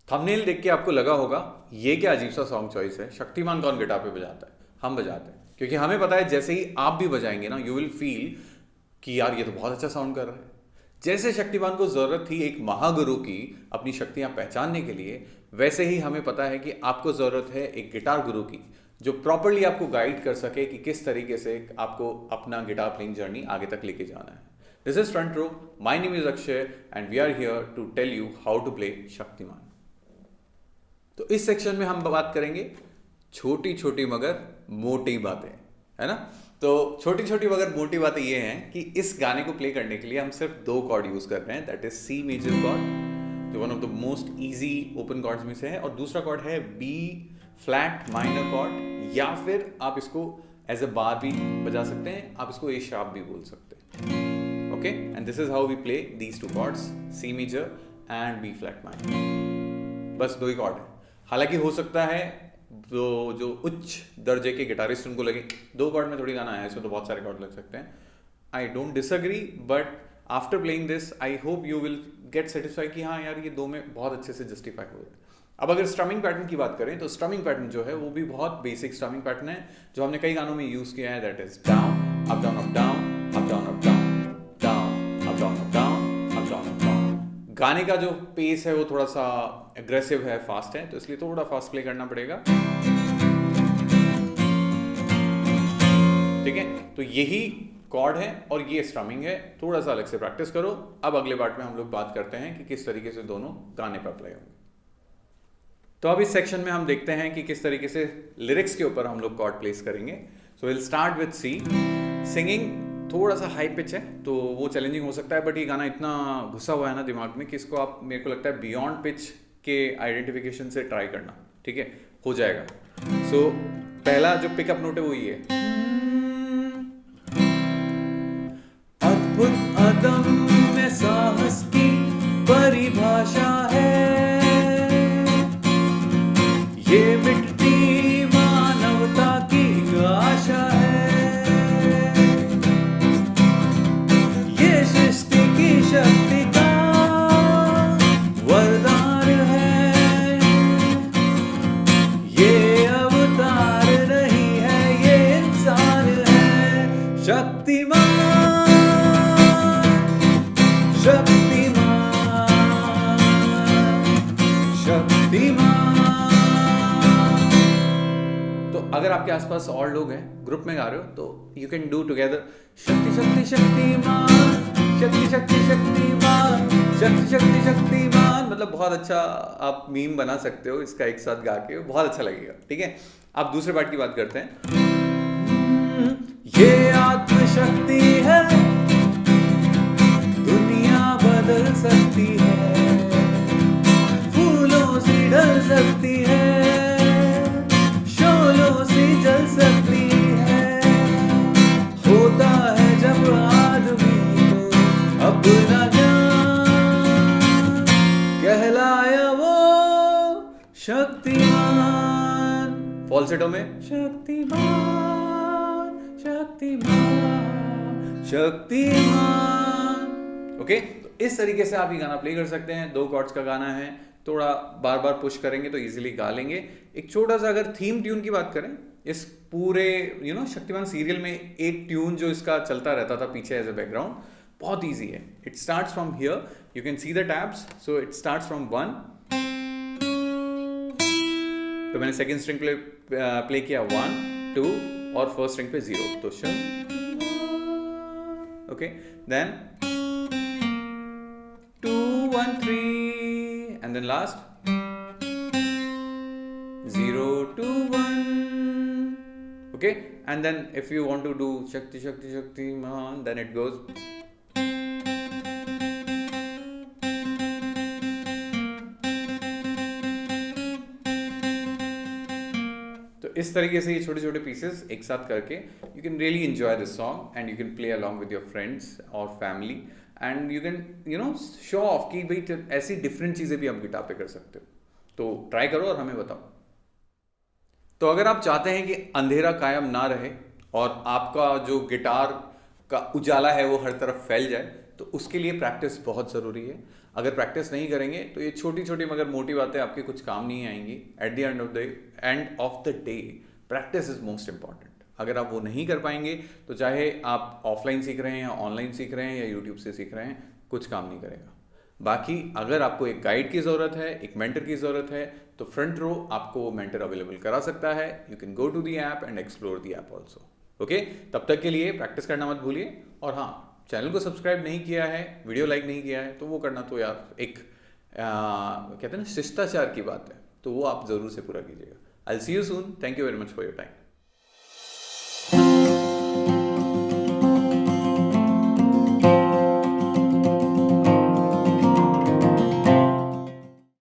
Thumbnail देख के आपको लगा होगा ये क्या अजीब सा सॉन्ग चॉइस है, शक्तिमान कौन गिटार पे बजाता है? हम बजाते हैं, क्योंकि हमें पता है जैसे ही आप भी बजाएंगे ना, यू विल फील कि यार ये तो बहुत अच्छा साउंड कर रहा है। जैसे शक्तिमान को जरूरत थी एक महागुरु की अपनी शक्तियां पहचानने के लिए, वैसे ही हमें पता है कि आपको जरूरत है एक गिटार गुरु की, जो प्रॉपरली आपको गाइड कर सके कि किस तरीके से आपको अपना गिटार प्लेइंग जर्नी आगे तक लेके जाना है। This is front row, my name is Akshay and we are here to tell you how to play Shaktimaan. तो इस सेक्शन में हम बात करेंगे छोटी छोटी मगर मोटी बातें, है ना। तो छोटी छोटी मगर मोटी बातें ये हैं कि इस गाने को प्ले करने के लिए हम सिर्फ दो कॉर्ड यूज कर रहे हैं, that is C major chord, जो one of the most easy open chords में से है, और दूसरा कॉर्ड है बी फ्लैट माइनर कॉर्ड, या फिर आप इसको एज अ बार भी बजा सकते हैं, आप इसको ए शार्प भी बोल सकते हैं। Okay, and this is how we play these two chords, C major and B flat minor. बस दो ही कॉर्ड है। हालांकि हो सकता है जो उच्च दर्जे के गिटारिस्ट उनको लगे दो कॉर्ड में थोड़ी गाना है, इसमें तो बहुत सारे कॉर्ड लग सकते हैं। I don't disagree, but after playing this I hope you will get satisfy कि हाँ यार ये दो में बहुत अच्छे से जस्टिफाई हो रहा है। अब अगर स्ट्रमिंग पैटर्न की बात करें तो स्ट्रमिंग पैटर्न जो है वो भी बहुत बेसिक स्ट्रमिंग पैटर्न है, जो हमने कई गानों में यूज किया है, that is down up down up down up down up down down up down up down up down up down. गाने का जो पेस है वो थोड़ा सा एग्रेसिव है, फास्ट है, तो इसलिए थोड़ा फास्ट प्ले करना पड़ेगा। ठीक है, तो यही कॉर्ड है और ये स्ट्रमिंग है, थोड़ा सा अलग से प्रैक्टिस करो। अब अगले पार्ट में हम लोग बात करते हैं कि किस तरीके से दोनों गाने पर अप्लाई होंगे। तो अब इस सेक्शन में हम देखते हैं कि किस तरीके से लिरिक्स के ऊपर हम लोग कॉर्ड प्लेस करेंगे। So will start with C. Singing थोड़ा सा हाई पिच है तो वो चैलेंजिंग हो सकता है, बट ये गाना इतना घुसा हुआ है ना दिमाग में कि इसको आप, मेरे को लगता है, बियॉन्ड पिच के आइडेंटिफिकेशन से ट्राई करना। ठीक है, हो जाएगा। सो पहला जो पिकअप नोट है वो ये है, अद्भुत अदम्य साहस की परिभाषा है ये, मिटती मानवता की आशा है, ये सृष्टि की शक्ति का वरदान है, ये अवतार नहीं है ये इंसान है, शक्तिमान शक्तिमान शक्तिमान। तो अगर आपके आसपास और लोग हैं, ग्रुप में गा रहे हो, तो यू कैन डू टुगेदर शक्ति शक्ति शक्तिमान शक्ति शक्ति शक्तिमान शक्ति शक्ति शक्तिमान। मतलब बहुत अच्छा आप मीम बना सकते हो इसका एक साथ गा के, बहुत अच्छा लगेगा। ठीक है, आप दूसरे पार्ट की बात करते हैं। ये आत्मशक्ति है, दुनिया बदल सकती है, फूलों से ढल सकती है, शोलों से जल सकती है, होता है जब आदमी को अपना ज्ञान, कहलाया वो शक्तिमान। फॉल्सेटो में शक्तिमान शक्तिमान शक्तिमान। ओके, तो इस तरीके से आप ये गाना प्ले कर सकते हैं। दो कॉर्ड्स का गाना है, थोड़ा बार बार पुश करेंगे तो इजीली गा लेंगे। एक छोटा सा अगर थीम ट्यून की बात करें, इस पूरे शक्तिमान सीरियल में एक ट्यून जो इसका चलता रहता था पीछे एज अ बैकग्राउंड, बहुत इजी है। It starts from here, you can see the tabs. So it starts from 1, तो मैंने सेकेंड स्ट्रिंग प्ले किया 1 2 और फर्स्ट स्ट्रिंग पे 0, तो okay, then 2 1 3 and then last 0 2 1. Okay, and then if you want to do Shakti Shakti Shaktiman, then it goes तो इस तरीके से ये छोटे छोटे पीसेस एक साथ करके you can really enjoy this song and you can play along with your friends और family, and you can show off कि भाई ऐसी डिफरेंट चीज़ें भी आप गिटार पे कर सकते हो। तो ट्राई करो और हमें बताओ। तो अगर आप चाहते हैं कि अंधेरा कायम ना रहे और आपका जो गिटार का उजाला है वो हर तरफ फैल जाए, तो उसके लिए प्रैक्टिस बहुत ज़रूरी है। अगर प्रैक्टिस नहीं करेंगे तो ये छोटी छोटी मगर मोटी बातें आपके कुछ काम नहीं आएंगी। At the end of the day practice is most important. अगर आप वो नहीं कर पाएंगे तो चाहे आप ऑफलाइन सीख रहे हैं या ऑनलाइन सीख रहे हैं या यूट्यूब से सीख रहे हैं, कुछ काम नहीं करेगा। बाकी अगर आपको एक गाइड की ज़रूरत है, एक मेंटर की ज़रूरत है, तो फ्रंट रो आपको वो मेंटर अवेलेबल करा सकता है। You can go to the app and explore the app also. Okay, तब तक के लिए प्रैक्टिस करना मत भूलिए। और हाँ, चैनल को सब्सक्राइब नहीं किया है, वीडियो लाइक नहीं किया है, तो वो करना तो यार एक कहते हैं ना शिष्टाचार की बात है, तो वो आप ज़रूर से पूरा कीजिएगा। I will see you soon. Thank you very much for your time.